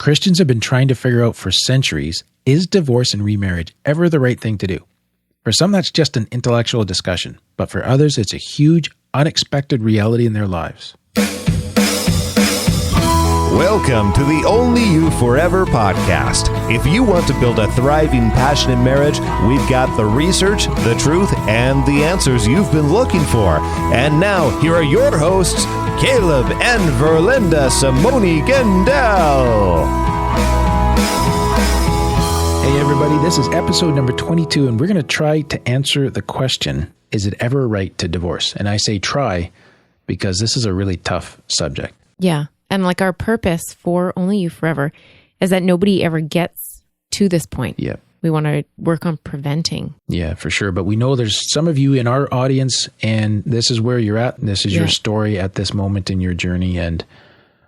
Christians have been trying to figure out for centuries, is divorce and remarriage ever the right thing to do? For some, that's just an intellectual discussion, but for others, it's a huge, unexpected reality in their lives. Welcome to the Only You Forever podcast. If you want to build a thriving, passionate marriage, we've got the research, the truth, and the answers you've been looking for. And now, here are your hosts, Caleb and Verlinda Simone Gendel. Hey everybody, this is episode number 22, and we're going to try to answer the question, is it ever right to divorce? And I say try because this is a really tough subject. Yeah. And like our purpose for Only You Forever is that nobody ever gets to this point. Yeah. We want to work on preventing. Yeah, for sure. But we know there's some of you in our audience, and this is where you're at. This is your story at this moment in your journey. And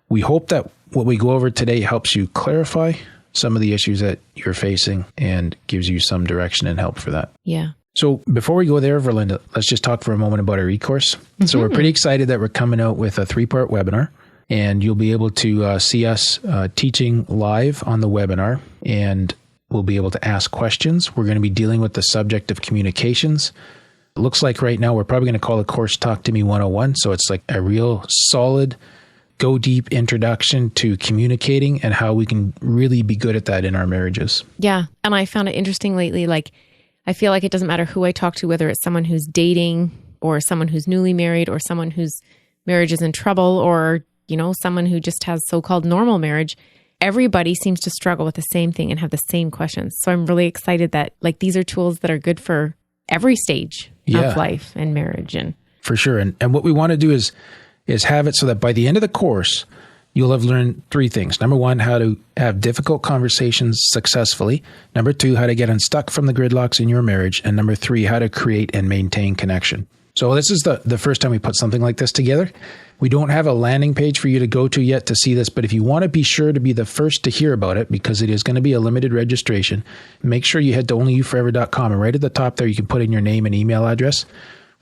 we hope that what we go over today helps you clarify some of the issues that you're facing and gives you some direction and help for that. Yeah. So before we go there, Verlinda, let's just talk for a moment about our e-course. Mm-hmm. So we're pretty excited that we're coming out with a 3-part webinar. And you'll be able to see us teaching live on the webinar, and we'll be able to ask questions. We're going to be dealing with the subject of communications. It looks like right now we're probably going to call the course Talk to Me 101. So it's like a real solid, go deep introduction to communicating and how we can really be good at that in our marriages. Yeah. And I found it interesting lately. Like, I feel like it doesn't matter who I talk to, whether it's someone who's dating or someone who's newly married or someone whose marriage is in trouble or someone who just has so-called normal marriage, everybody seems to struggle with the same thing and have the same questions. So I'm really excited that these are tools that are good for every stage of life and marriage. And for sure. And what we want to do is have it so that by the end of the course, you'll have learned 3 things. Number 1, how to have difficult conversations successfully. Number 2, how to get unstuck from the gridlocks in your marriage. And number 3, how to create and maintain connection. So this is the first time we put something like this together. We don't have a landing page for you to go to yet to see this, but if you want to be sure to be the first to hear about it, because it is going to be a limited registration, make sure you head to onlyyouforever.com, and right at the top there, you can put in your name and email address.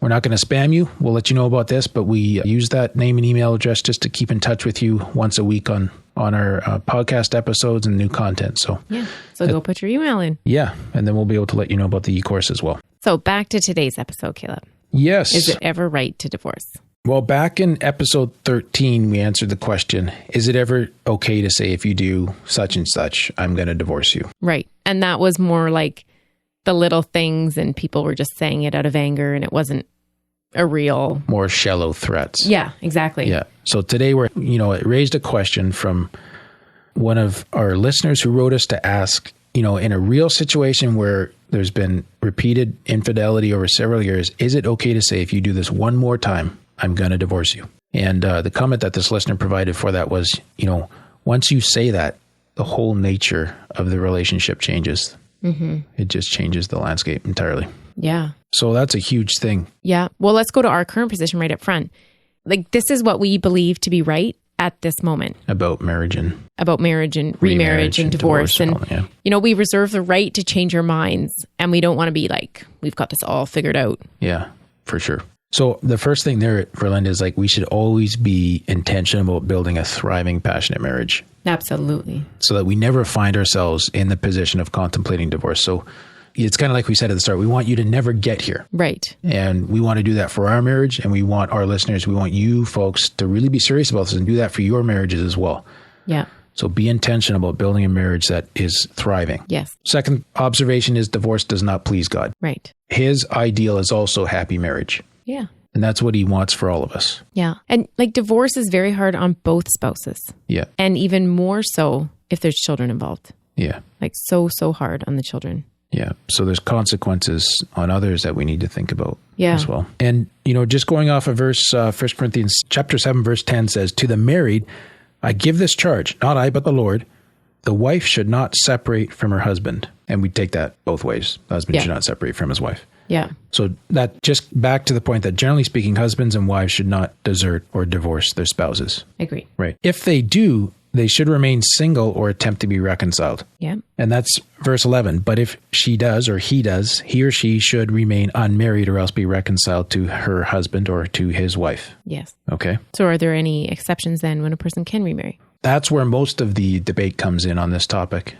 We're not going to spam you. We'll let you know about this, but we use that name and email address just to keep in touch with you once a week on our podcast episodes and new content. So go put your email in. Yeah, and then we'll be able to let you know about the e-course as well. So back to today's episode, Caleb. Yes. Is it ever right to divorce? Well, back in episode 13, we answered the question, is it ever okay to say, if you do such and such, I'm going to divorce you? Right. And that was more like the little things and people were just saying it out of anger and it wasn't a real... More shallow threats. Yeah, exactly. Yeah. So today it raised a question from one of our listeners who wrote us to ask, in a real situation where there's been repeated infidelity over several years, is it okay to say, if you do this one more time, I'm going to divorce you? And the comment that this listener provided for that was, once you say that, the whole nature of the relationship changes. Mm-hmm. It just changes the landscape entirely. Yeah. So that's a huge thing. Yeah. Well, let's go to our current position right up front. This is what we believe to be right at this moment. About marriage and remarriage and divorce. And, we reserve the right to change our minds, and we don't want to be like, we've got this all figured out. Yeah, for sure. So the first thing there, Verlinda, is we should always be intentional about building a thriving, passionate marriage. Absolutely. So that we never find ourselves in the position of contemplating divorce. So it's kind of like we said at the start, we want you to never get here. Right. And we want to do that for our marriage, and we want our listeners, we want you folks to really be serious about this and do that for your marriages as well. Yeah. So be intentional about building a marriage that is thriving. Yes. Second observation is divorce does not please God. Right. His ideal is also happy marriage. Yeah. And that's what he wants for all of us. Yeah. And divorce is very hard on both spouses. Yeah. And even more so if there's children involved. Yeah. So hard on the children. Yeah. So there's consequences on others that we need to think about as well. And, just going off of verse 1 Corinthians chapter 7, verse 10 says, to the married, I give this charge, not I, but the Lord. The wife should not separate from her husband. And we take that both ways. The husband should not separate from his wife. Yeah. So that just back to the point that generally speaking, husbands and wives should not desert or divorce their spouses. Agree. Right. If they do, they should remain single or attempt to be reconciled. Yeah. And that's verse 11. But if she does or he does, he or she should remain unmarried or else be reconciled to her husband or to his wife. Yes. Okay. So are there any exceptions then when a person can remarry? that's where most of the debate comes in on this topic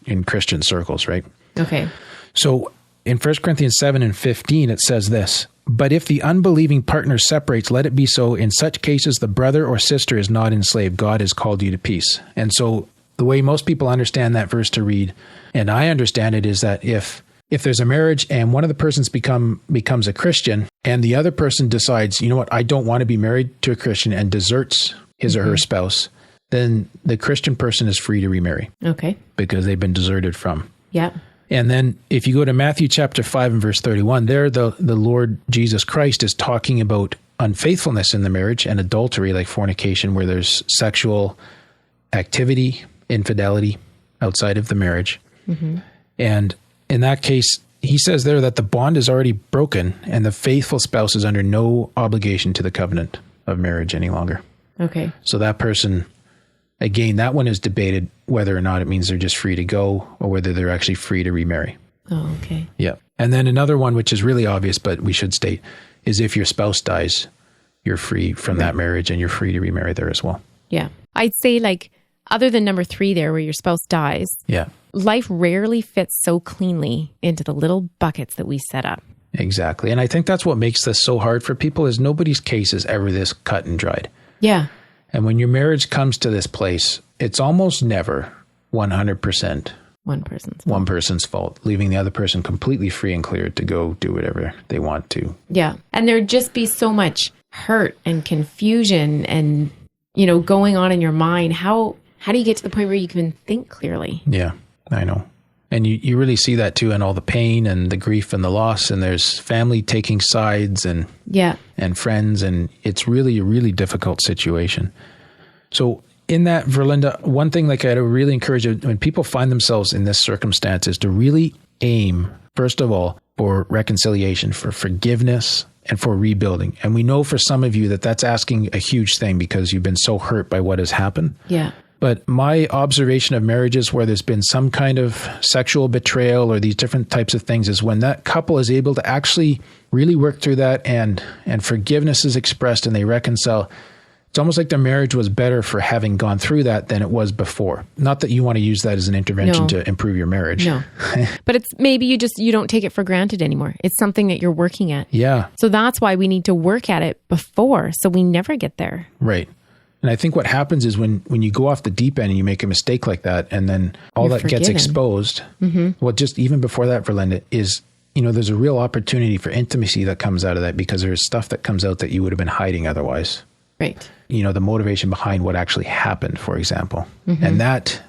in Christian circles, right? Okay. So in 1 Corinthians 7:15, it says this, "But if the unbelieving partner separates, let it be so. In such cases, the brother or sister is not enslaved. God has called you to peace." And so the way most people understand that verse to read, and I understand it, is that if there's a marriage and one of the persons becomes a Christian and the other person decides, you know what, I don't want to be married to a Christian, and deserts his or her spouse, then the Christian person is free to remarry. Okay. Because they've been deserted from. Yeah. And then if you go to Matthew chapter 5 and verse 31, there the Lord Jesus Christ is talking about unfaithfulness in the marriage and adultery, like fornication, where there's sexual activity, infidelity outside of the marriage. Mm-hmm. And in that case, he says there that the bond is already broken and the faithful spouse is under no obligation to the covenant of marriage any longer. Okay. So that person, again, that one is debated whether or not it means they're just free to go or whether they're actually free to remarry. Oh, okay. Yeah. And then another one, which is really obvious, but we should state, is if your spouse dies, you're free from that marriage and you're free to remarry there as well. Yeah. I'd say, like, other than number 3 there, where your spouse dies, yeah, life rarely fits so cleanly into the little buckets that we set up. Exactly. And I think that's what makes this so hard for people, is nobody's case is ever this cut and dried. Yeah. And when your marriage comes to this place, it's almost never 100% one person's fault, leaving the other person completely free and clear to go do whatever they want to. Yeah. And there'd just be so much hurt and confusion and, you know, going on in your mind. How do you get to the point where you can think clearly? Yeah, I know. And you really see that too in all the pain and the grief and the loss, and there's family taking sides and friends, and it's really a really difficult situation. So in that, Verlinda, one thing like I'd really encourage when people find themselves in this circumstance is to really aim, first of all, for reconciliation, for forgiveness, and for rebuilding. And we know for some of you that that's asking a huge thing because you've been so hurt by what has happened. Yeah. But my observation of marriages where there's been some kind of sexual betrayal or these different types of things is when that couple is able to actually really work through that and forgiveness is expressed and they reconcile. It's almost like their marriage was better for having gone through that than it was before. Not that you want to use that as an intervention to improve your marriage. No. But it's maybe you don't take it for granted anymore. It's something that you're working at. Yeah. So that's why we need to work at it before, so we never get there. Right. And I think what happens is when you go off the deep end and you make a mistake like that, and then all that gets exposed, well, just even before that, Verlinda, is, you know, there's a real opportunity for intimacy that comes out of that because there's stuff that comes out that you would have been hiding otherwise. Right. You know, the motivation behind what actually happened, for example. And that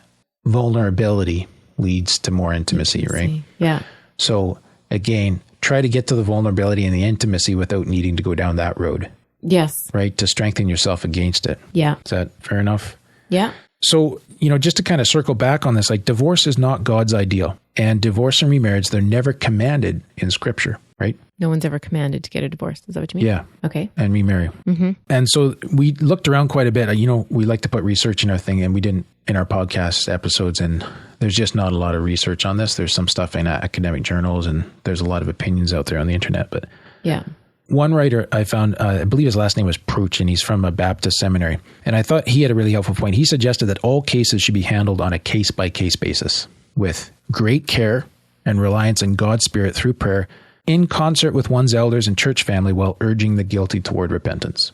vulnerability leads to more intimacy, right? Yeah. So again, try to get to the vulnerability and the intimacy without needing to go down that road. Yes. Right? To strengthen yourself against it. Yeah. Is that fair enough? Yeah. So, you know, just to kind of circle back on this, like divorce is not God's ideal. And divorce and remarriage, they're never commanded in Scripture, right? No one's ever commanded to get a divorce. Is that what you mean? Yeah. Okay. And remarry. And so we looked around quite a bit. You know, we like to put research in our thing, and we didn't in our podcast episodes. And there's just not a lot of research on this. There's some stuff in academic journals, and there's a lot of opinions out there on the internet. But yeah. One writer I found, I believe his last name was Prouch, and he's from a Baptist seminary. And I thought he had a really helpful point. He suggested that all cases should be handled on a case-by-case basis with great care and reliance on God's Spirit through prayer in concert with one's elders and church family while urging the guilty toward repentance.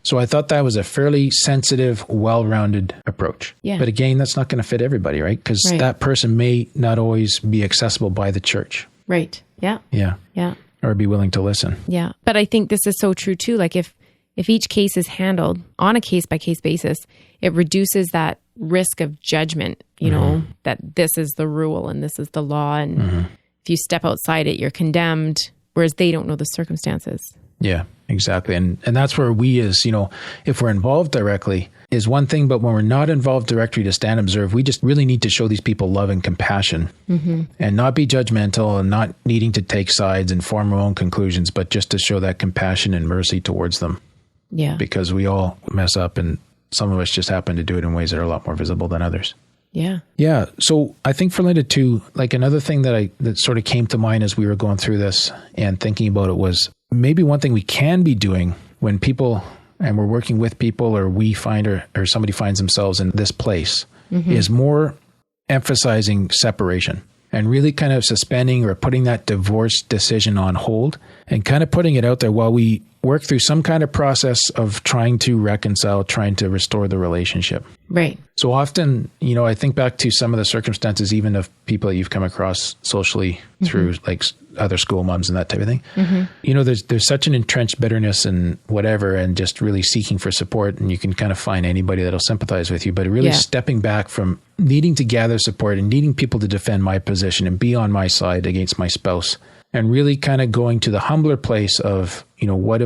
So I thought that was a fairly sensitive, well-rounded approach. Yeah. But again, that's not going to fit everybody, right? Because that person may not always be accessible by the church. Right. Yeah. Yeah. Yeah. Or be willing to listen. Yeah. But I think this is so true too. Like if each case is handled on a case by case basis, it reduces that risk of judgment, you know, that this is the rule and this is the law. And if you step outside it, you're condemned, whereas they don't know the circumstances. Yeah, exactly. And that's where we as, you know, if we're involved directly is one thing, but when we're not involved directly to stand and observe, we just really need to show these people love and compassion and not be judgmental and not needing to take sides and form our own conclusions, but just to show that compassion and mercy towards them. Yeah. Because we all mess up and some of us just happen to do it in ways that are a lot more visible than others. Yeah. Yeah. So I think for Linda too, like another thing that sort of came to mind as we were going through this and thinking about it was maybe one thing we can be doing when people and we're working with people, or we find, or somebody finds themselves in this place, is more emphasizing separation and really kind of suspending or putting that divorce decision on hold and kind of putting it out there while we work through some kind of process of trying to reconcile, trying to restore the relationship. Right. So often, I think back to some of the circumstances, even of people that you've come across socially through like other school moms and that type of thing. There's such an entrenched bitterness and whatever, and just really seeking for support. And you can kind of find anybody that'll sympathize with you, but really stepping back from needing to gather support and needing people to defend my position and be on my side against my spouse, and really kind of going to the humbler place of, what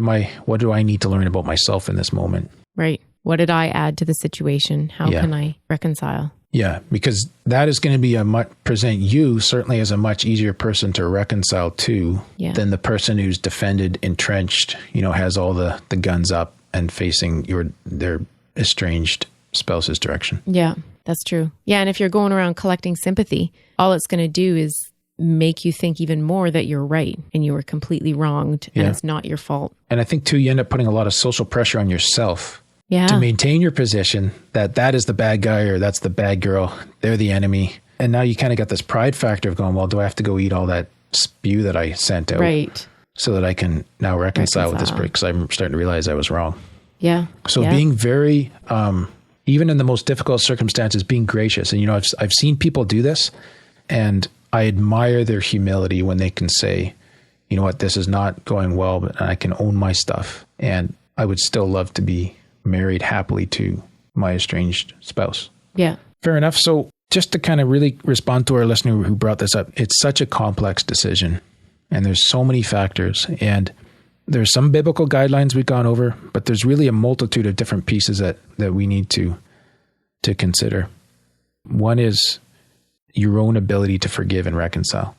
do I need to learn about myself in this moment? Right. What did I add to the situation? How can I reconcile? Yeah, because that is going to present you certainly as a much easier person to reconcile to than the person who's defended, entrenched, has all the guns up and facing their estranged spouse's direction. Yeah, that's true. Yeah, and if you're going around collecting sympathy, all it's going to do is make you think even more that you're right and you were completely wronged and it's not your fault. And I think too, you end up putting a lot of social pressure on yourself Yeah. to maintain your position that is the bad guy or that's the bad girl. They're the enemy. And now you kind of got this pride factor of going, well, do I have to go eat all that spew that I sent out? Right. So that I can now reconcile with this person, because I'm starting to realize I was wrong. Yeah. So being very, even in the most difficult circumstances, being gracious. And, I've seen people do this, and I admire their humility when they can say, you know what, this is not going well, but I can own my stuff. And I would still love to be married happily to my estranged spouse. Yeah. Fair enough. So just to kind of really respond to our listener who brought this up, it's such a complex decision, and there's so many factors, and there's some biblical guidelines we've gone over, but there's really a multitude of different pieces that we need to consider. One is your own ability to forgive and reconcile.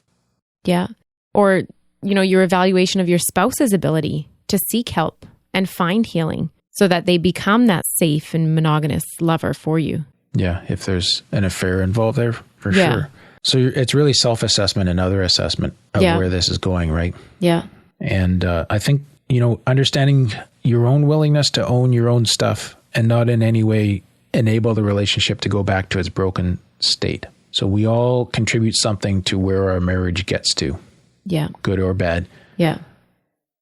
Yeah. Or, your evaluation of your spouse's ability to seek help and find healing so that they become that safe and monogamous lover for you. Yeah. If there's an affair involved there, for sure. So it's really self-assessment and other assessment of where this is going, right? Yeah. And I think, understanding your own willingness to own your own stuff and not in any way enable the relationship to go back to its broken state. So we all contribute something to where our marriage gets to. Yeah. Good or bad. Yeah.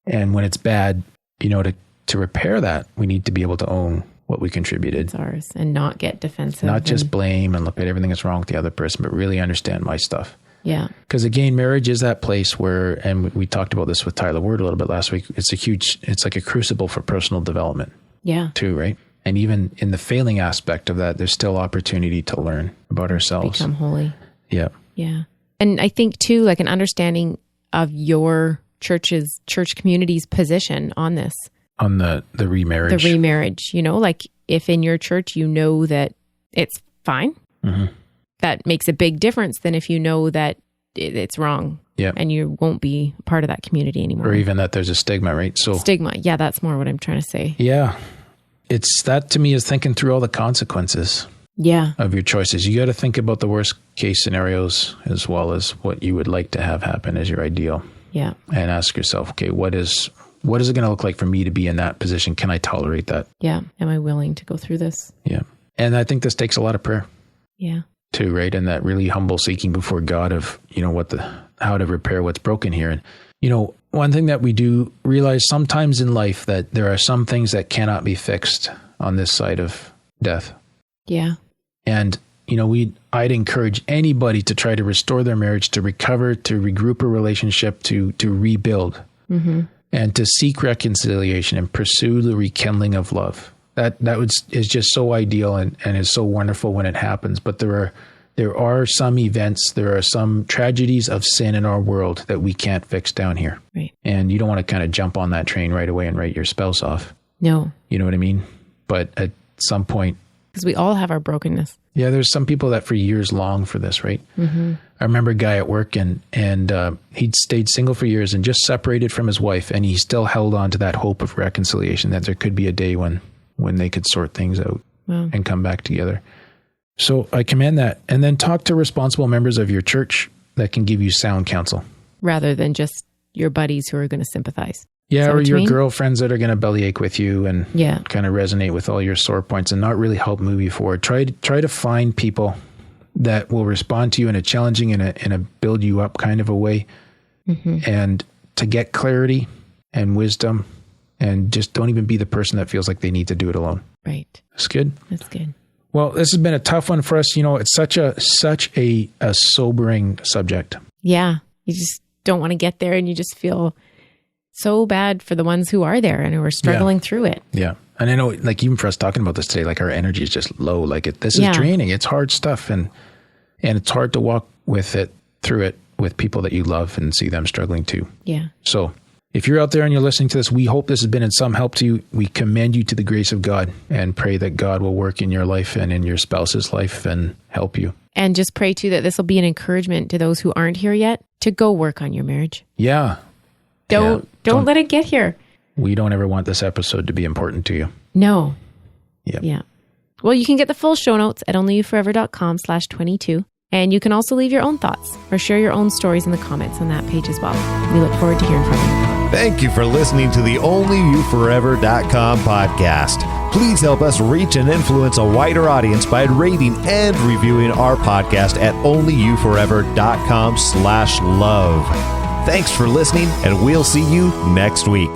And when it's bad, to repair that, we need to be able to own what we contributed. It's ours, and not get defensive. Not just blame and look at everything that's wrong with the other person, but really understand my stuff. Yeah. Because again, marriage is that place where, and we talked about this with Tyler Ward a little bit last week, it's like a crucible for personal development. Yeah. Too, right? And even in the failing aspect of that, there's still opportunity to learn about ourselves. Become holy. Yeah. Yeah. And I think too, like an understanding of your church community's position on this. On the remarriage. The remarriage, like if in your church, that it's fine, that makes a big difference than if you know that it's wrong. Yeah. And you won't be part of that community anymore. Or even that there's a stigma, right? So stigma. Yeah. That's more what I'm trying to say. Yeah. It's that to me is thinking through all the consequences of your choices. You got to think about the worst case scenarios as well as what you would like to have happen as your ideal. Yeah. And ask yourself, okay, what is it going to look like for me to be in that position? Can I tolerate that? Yeah. Am I willing to go through this? Yeah. And I think this takes a lot of prayer. Yeah. Too, right? And that really humble seeking before God of, how to repair what's broken here. And, one thing that we do realize sometimes in life that there are some things that cannot be fixed on this side of death. Yeah. And, I'd encourage anybody to try to restore their marriage, to recover, to regroup a relationship, to rebuild, and to seek reconciliation and pursue the rekindling of love. That is just so ideal and is so wonderful when it happens. But there are some events, there are some tragedies of sin in our world that we can't fix down here. Right. And you don't want to kind of jump on that train right away and write your spouse off. No. You know what I mean? But at some point, because we all have our brokenness. Yeah, there's some people that for years long for this, right? I remember a guy at work and he'd stayed single for years and just separated from his wife, and he still held on to that hope of reconciliation, that there could be a day when they could sort things out and come back together. So I commend that. And then talk to responsible members of your church that can give you sound counsel. Rather than just your buddies who are going to sympathize. Yeah, Is that or what you your mean? girlfriends that are going to bellyache with you and Yeah. kind of resonate with all your sore points and not really help move you forward. Try to find people that will respond to you in a challenging in a build you up kind of a way, and to get clarity and wisdom, and just don't even be the person that feels like they need to do it alone. Right. That's good. That's good. Well, this has been a tough one for us. You know, it's such a sobering subject. Yeah. You just don't want to get there, and you just feel so bad for the ones who are there and who are struggling through it. Yeah. And I know, like, even for us talking about this today, like, our energy is just low. Like, this is draining. It's hard stuff. And it's hard to walk through it with people that you love and see them struggling too. Yeah. So if you're out there and you're listening to this, we hope this has been in some help to you. We commend you to the grace of God and pray that God will work in your life and in your spouse's life and help you. And just pray too that this will be an encouragement to those who aren't here yet to go work on your marriage. Yeah. Don't let it get here. We don't ever want this episode to be important to you. No. Yep. Yeah. Well, you can get the full show notes at onlyyouforever.com/22. And you can also leave your own thoughts or share your own stories in the comments on that page as well. We look forward to hearing from you. Thank you for listening to the onlyyouforever.com podcast. Please help us reach and influence a wider audience by rating and reviewing our podcast at onlyyouforever.com/love. Thanks for listening, and we'll see you next week.